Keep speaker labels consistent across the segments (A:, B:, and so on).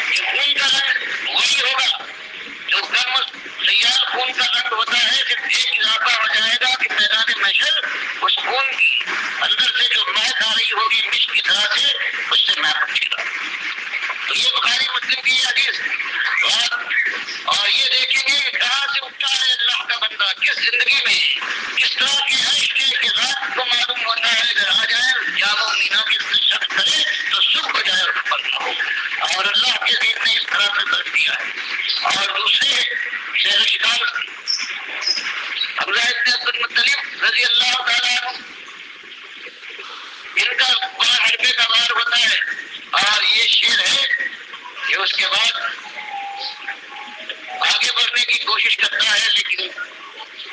A: یہ خون کا رنگ وہی ہوگا جو گرم سیال خون کا رنگ ہوتا ہے، صرف ایک اضافہ ہو جائے گا کہ میدان محشر اس خون کی اندر سے جو مہک آ رہی ہوگی مشک کی طرح سے، اس سے مہک اٹھے گا۔ تو یہ بخاری مسلم کی حدیث اور یہ دیکھیں گے کہ کہاں سے اٹھتا ہے اللہ کا بندہ، کس زندگی میں کس طرح کے عشق ہے کہ رات کو معلوم ہوتا ہے کہ آ جائے جام و مینا کی شک کرے تو صبح ہو جائے اور پڑھنا ہو، اور اللہ کے دین نے اس طرح سے کر دیا ہے۔ اور دوسرے شہر شکار حمزہ ابن عبد المطلب رضی اللہ تعالیٰ عنہ، ان کا بڑا حربے کا وار ہوتا ہے اور یہ شیر ہے کہ اس کے بعد آگے بڑھنے کی کوشش کرتا ہے، لیکن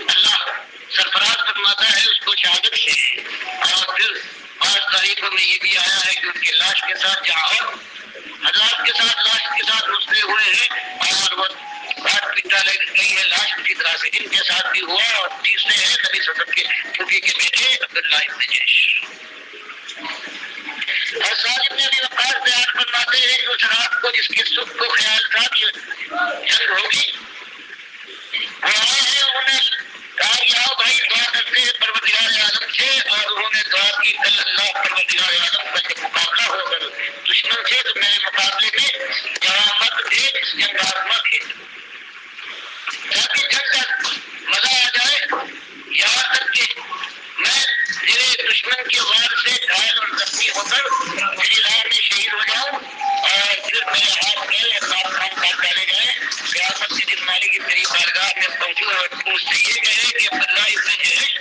A: اللہ سرفراز فرماتا ہے اس کو شہادت سے۔ اور پھر 5 تاریخوں میں یہ بھی آیا ہے کہ ان کی لاش کے ساتھ جہاں اور حضرات کے ساتھ لاش کے ساتھ مسلے ہوئے ہیں اور وہ بات بھی ڈالے گئی ہے لاش اسی طرح سے ان کے ساتھ بھی ہوا۔ اور تیسرے ہیں نبی صلی اللہ علیہ وسلم کے پھوپھی کے بیٹے عبداللہ ابن جیش۔ اور سعد ابن ابی وقاص بیان فرماتے ہیں کہ اس رات کو جس کے صبح کو خیال تھا کہ جنگ ہوگی، وہ آئے ہیں، انہوں نے کہا کہ آؤ بھائی دعا کرتے ہیں پروردگار عالم سے، اور انہوں نے دعا کی کل اللہ پروردگار عالم کا جب مقابلہ ہو کر دشمن سے تو میرے مقابلے میں جوامت تھے، جنگ آزما تھے، تاکہ جنگ کا مزہ آ جائے، یہاں تک کہ میں تیرے دشمن کے وار سے گھائل اور زخمی ہو کر میری راہ میں شہید ہو جاؤں، اور پھر میرے ہاتھ میں خان کاٹ ڈالے جائیں، قیامت کے دن مالک کی میری بارگاہ میں پہنچوں اور مجھ سے یہ کہے کہ عبداللہ ابن جیش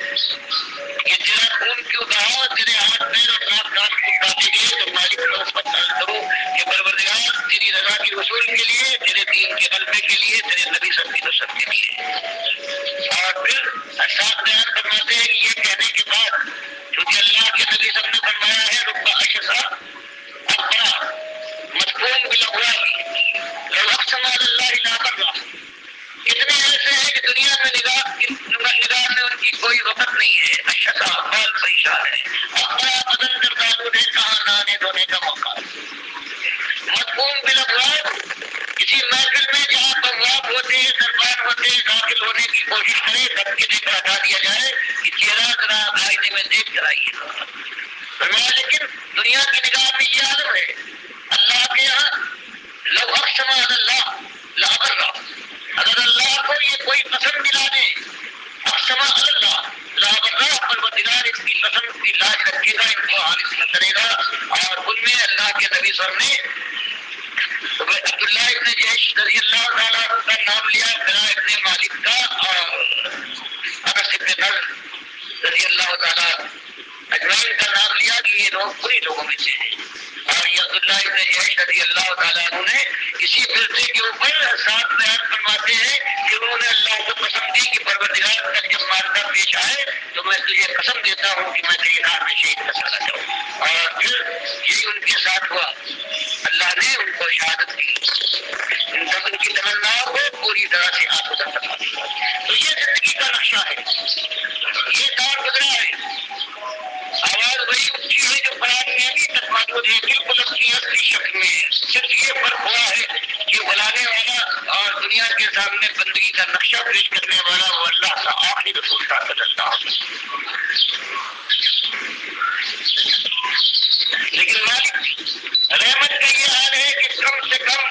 A: یہ تیرا خون کیوں بہا، تیرے ہاتھ پیر اور ناک کان کیوں کاٹے گئے، تو مالک کو اس پر عرض کروں کہ پروردگار تیری رضا کی وصول کے لیے، تیرے دین کے غلبے کے لیے، تیرے نبی صلی اللہ علیہ وسلم کے لیے۔ اور پھر ارشاد بیان فرماتے ہیں کہ یہ کہنے کے بعد کیونکہ اللہ کے نبی صلی اللہ علیہ وسلم نے فرمایا ہے رب اشسا اقرا مدفون بالاغوال لو اقسم علی اللہ لا برا، کتنے ایسے ہیں کہ دنیا میں نگاہ میں ان کی کوئی وقت نہیں ہے، اشسا بال پریشان ہے، اقرا بدن گردالو ہے، کہاں نہانے دھونے کا موقع، مدفون بالاغوال کسی محفل میں جہاں بواب ہوتے ہیں، دربان ہوتے ہیں، داخل ہونے کی کوشش کرے، سب کے دیکھ ہٹا دیا جائے کہ چہرہ ذرا آئینے میں دیکھ کر آئیے گا۔ لیکن دنیا کی نگاہ میں یہ عالم ہے، اللہ کے یہاں لو اقسم علی اللہ لابرہ، اگر اللہ کو یہ کوئی قسم دلا دے، اقسم علی اللہ لابرہ، پروردگار اس کی قسم کی لاج رکھے گا، ان کو حالص نہ کرے گا۔ اور ان میں اللہ کے نبی صلی اللہ علیہ وسلم نے عبداللہ ابن جیش رضی اللہ تعالیٰ عنہ کا نام لیا، برا ابن مالک کا، اور انس ابن نضر رضی اللہ تعالیٰ اجمعین کا نام لیا کہ یہ لوگ بری لوگوں میں سے ہیں۔ اور یہ عبداللہ ابن جیش رضی اللہ تعالیٰ عنہ نے اسی فرقے کے اوپر ساتھ بیان فرماتے ہیں کہ انہوں نے اللہ کو قسم دی کہ پروردگار تک جب مارکا پیش آئے تو میں تجھے قسم دیتا ہوں کہ میں تیری راہ میں شہید کر سکتا جاؤں۔ اور پھر یہی ان کے ساتھ ہوا، اللہ نے ان کو شہادت دی، ان کی تمناؤں کو پوری طرح سے آسودہ کروا دی۔ تو یہ زندگی کا نقشہ ہے، یہ دور گزرا ہے، آواز وہی اونچی ہے جو قرآن میں بھی تک موجود ہے، بالکل اپنی اصلی شکل میں ہے، صرف یہ فرق ہوا ہے کہ بلانے والا اور دنیا کے سامنے بندگی کا نقشہ پیش کرنے والا وہ اللہ کا آخری رسول تھا صلی اللہ علیہ وسلم۔ لیکن مالک رحمت کا یہ حال ہے کہ کم سے کم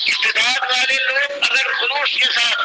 A: استطاعت والے لوگ اگر خلوص کے ساتھ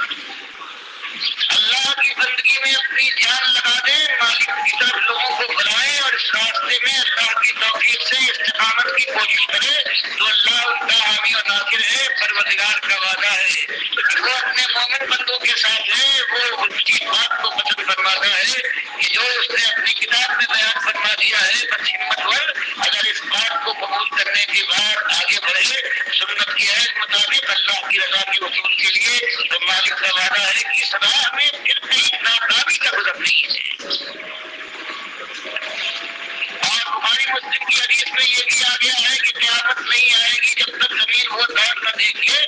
A: اللہ کی بندگی میں اپنی جان لگا دیں، مالک کی طرف لوگوں کو بلائیں اور اس راستے میں اللہ کی توفیق سے استقامت کی کوشش کرے تو اللہ ان کا حامی اور ناصر ہے۔ پروردگار کا وعدہ ہے کہ وہ اپنے مومن بندوں کے ساتھ ہے، وہ اس کی بات کو پسند فرماتا ہے کہ جو اس نے اپنی کتاب میں بیان فرما دیا ہے، بس ہمت ور اگر اس بات کو قبول کرنے کے بعد آگے بڑھے سنت کی عہد مطابق اللہ کی رضا کی وصول کے لیے، تو مالک کا وعدہ ہے کہ اس راہ میں پھر کہیں ناکامی کا گزر نہیں ہے۔ اور بخاری مسلم کی حدیث میں یہ بھی آ گیا ہے کہ قیامت نہیں آئے گی جب تک زمین وہ دور نہ دیکھے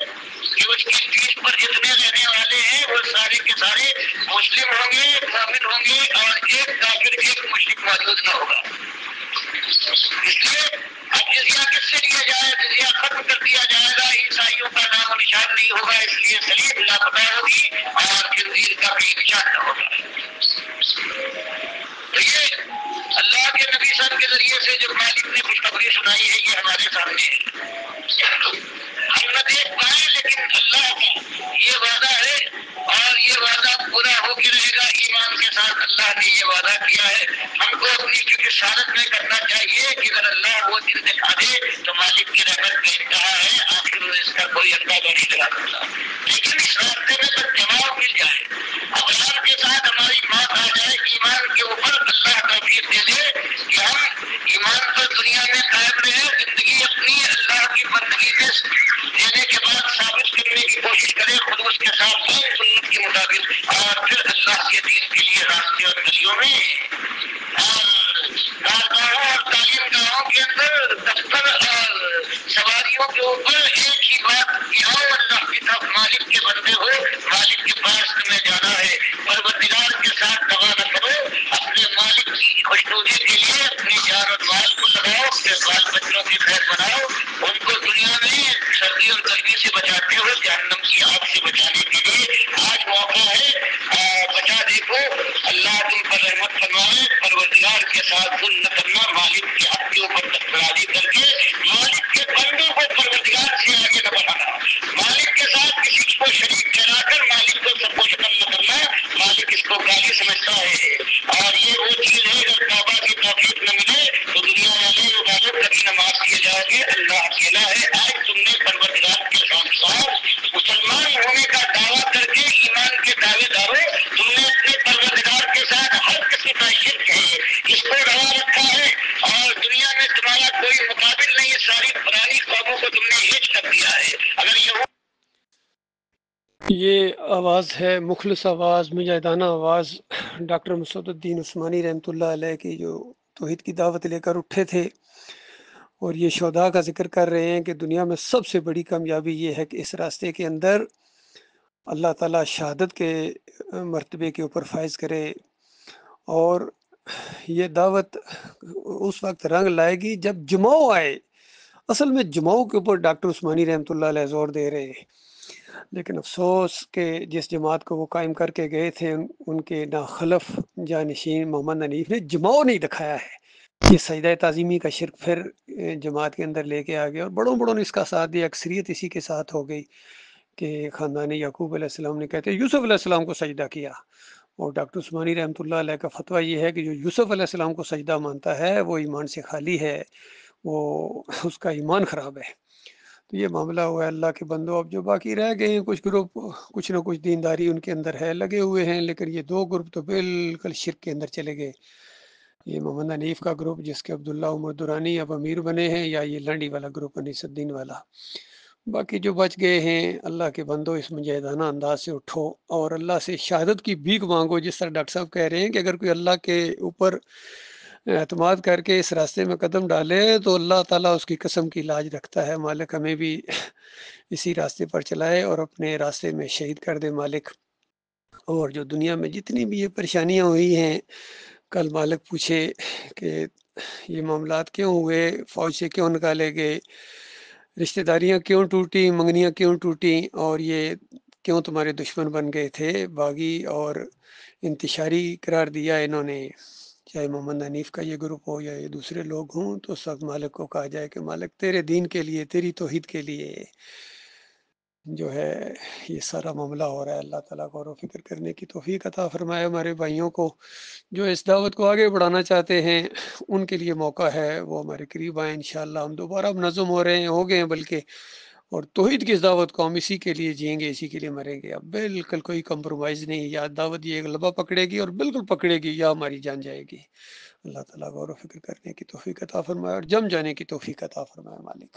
A: کہ اس کی پیٹھ پر جتنے رہنے والے ہیں وہ سارے کے سارے مسلم ہوں گے، مومن ہوں گے، اور ایک کافر ایک مشرک موجود نہ ہوگا۔ اس لیے اب جزیہ کس سے لیا جائے؟ جزیہ ختم کر دیا جائے گا، عیسائیوں کا نام و نشان نہیں ہوگا، اس لیے صلیب لاپتہ ہوگی اور خنزیر کا کوئی نشان نہ ہوگا۔ تو یہ اللہ کے نبی صلی اللہ علیہ وسلم کے ذریعے سے جو مالک نے خوشخبری سنائی ہے یہ ہمارے سامنے ہے۔ ہم نہ دیکھ پائے لیکن اللہ کا یہ وعدہ ہے اور یہ وعدہ پورا ہو کے رہے گا۔ ایمان کے ساتھ اللہ نے یہ وعدہ کیا ہے، ہم کو اپنی کیونکہ شہادت میں کرنا چاہیے کہ اگر اللہ وہ دن دکھا دے تو مالک کی رحمت کا انتہا ہے، آخر میں اس کا کوئی اندازہ نہیں لگا سکتا۔ لیکن اس راستے میں جب جواب مل جائے، ابرار کے ساتھ ہماری بات آ جائے، ایمان کے اوپر اللہ توفیق دے دے کہ ہم ایمان پر دنیا میں قائم رہے، زندگی اپنی اللہ کی بندگی میں دینے کے بعد ثابت کرنے کی کوشش کرے خلوص کے ساتھ سنت کے مطابق، اور پھر اللہ کے دین کے لیے راستے اور گلیوں میں اور کارگاہوں اور تعلیم گاہوں کے اندر دفتر اور سواریوں کے اوپر ایک ہی بات کہ آؤ اللہ کی طرف، مالک کے بندے ہو، مالک کے پاس تمہیں جانا ہے، پروردگار کے ساتھ دعا نہ کرو، اپنے مالک کی خوشنودی کے لیے اپنی جان اور مال کو لگاؤ، اپنے بال بچوں کی خیر بناؤ، ان کو دنیا میں سردی اور گرمی سے بچاتے ہو، جہنم کی آگ سے بچانے کے لیے آج موقع ہے، بچا دیکھو، اللہ تم پر رحمت فرمائے، پروردگار کے ساتھ ظلم نہ کرنا، مالک کے حق کے اوپر دستبرداری کر کے مالک کے بندوں کو پروردگار سے آگے نہ بڑھانا، مالک کے ساتھ کسی کو شریک ٹھہرا کر مالک کو سب کو ختم نہ کرنا، مالک اس کو گالی سمجھتا ہے، اور یہ وہ چیز ہے اگر توبہ کی توفیق نہ ملے تو دنیا والے وہ والوں کبھی نماز کیے جاؤ گے، اللہ اکیلا ہے۔ آج تم نے پروردگار کے ساتھ ساتھ مسلمان ہونے کا دعویٰ کر کے ایمان کے دعوے داروں، تم نے اپنے پروردگار کے ساتھ ہر قسم کا شرک ہے اس کو روا رکھا ہے، اور دنیا میں تمہارا کوئی مقابل نہیں، ساری پرانی قوموں کو تم نے ہیج کر دیا ہے۔ اگر
B: یہ آواز ہے مخلص آواز، مجاہدانہ آواز ڈاکٹر مسعود الدین عثمانی رحمۃ اللہ علیہ کی، جو توحید کی دعوت لے کر اٹھے تھے، اور یہ شہداء کا ذکر کر رہے ہیں کہ دنیا میں سب سے بڑی کامیابی یہ ہے کہ اس راستے کے اندر اللہ تعالیٰ شہادت کے مرتبے کے اوپر فائز کرے، اور یہ دعوت اس وقت رنگ لائے گی جب جماؤ آئے۔ اصل میں جماؤ کے اوپر ڈاکٹر عثمانی رحمۃ اللہ علیہ زور دے رہے ہیں، لیکن افسوس کہ جس جماعت کو وہ قائم کر کے گئے تھے ان کے ناخلف جانشین محمد حنیف نے جماؤ نہیں دکھایا ہے۔ یہ سجدہ تعظیمی کا شرک پھر جماعت کے اندر لے کے آ گیا، اور بڑوں بڑوں نے اس کا ساتھ دیا، اکثریت اسی کے ساتھ ہو گئی کہ خاندان یعقوب علیہ السلام نے کہتے ہیں یوسف علیہ السلام کو سجدہ کیا، اور ڈاکٹر عثمانی رحمۃ اللہ علیہ کا فتویٰ یہ ہے کہ جو یوسف علیہ السلام کو سجدہ مانتا ہے وہ ایمان سے خالی ہے، وہ اس کا ایمان خراب ہے۔ تو یہ معاملہ ہوا ہے اللہ کے بندوں۔ اب جو باقی رہ گئے ہیں کچھ گروپ، کچھ نہ کچھ دینداری ان کے اندر ہے، لگے ہوئے ہیں، لیکن یہ دو گروپ تو بالکل شرک کے اندر چلے گئے۔ یہ محمد حنیف کا گروپ جس کے عبداللہ عمر دورانی اب امیر بنے ہیں، یا یہ لنڈی والا گروپ انیس الدین والا۔ باقی جو بچ گئے ہیں، اللہ کے بندوں اس مجاہدانہ انداز سے اٹھو اور اللہ سے شہادت کی بھیک مانگو، جس طرح ڈاکٹر صاحب کہہ رہے ہیں کہ اگر کوئی اللہ کے اوپر اعتماد کر کے اس راستے میں قدم ڈالے تو اللہ تعالیٰ اس کی قسم کی لاج رکھتا ہے۔ مالک ہمیں بھی اسی راستے پر چلائے اور اپنے راستے میں شہید کر دے مالک۔ اور جو دنیا میں جتنی بھی یہ پریشانیاں ہوئی ہیں، کل مالک پوچھے کہ یہ معاملات کیوں ہوئے، فوج سے کیوں نکالے گئے، رشتہ داریاں کیوں ٹوٹی، منگنیاں کیوں ٹوٹی، اور یہ کیوں تمہارے دشمن بن گئے تھے، باغی اور انتشاری قرار دیا انہوں نے، چاہے محمد حنیف کا یہ گروپ ہو یا یہ دوسرے لوگ ہوں، تو اس وقت مالک کو کہا جائے کہ مالک تیرے دین کے لیے، تیری توحید کے لیے جو ہے یہ سارا معاملہ ہو رہا ہے۔ اللہ تعالیٰ غور و فکر کرنے کی توفیق عطا فرمائے ہمارے بھائیوں کو، جو اس دعوت کو آگے بڑھانا چاہتے ہیں ان کے لیے موقع ہے، وہ ہمارے قریب آئیں انشاءاللہ۔ ہم دوبارہ منظم ہو رہے ہیں، ہو گئے ہیں بلکہ، اور توحید کی اس دعوت کو ہم اسی کے لیے جئیں گے، اسی کے لیے مریں گے۔ اب بالکل کوئی کمپرومائز نہیں، یا دعوت یہ غلبہ پکڑے گی اور بالکل پکڑے گی، یا ہماری جان جائے گی۔ اللہ تعالیٰ غور و فکر کرنے کی توفیق عطا فرمائے اور جم جانے کی توفیق عطا فرمائے مالک۔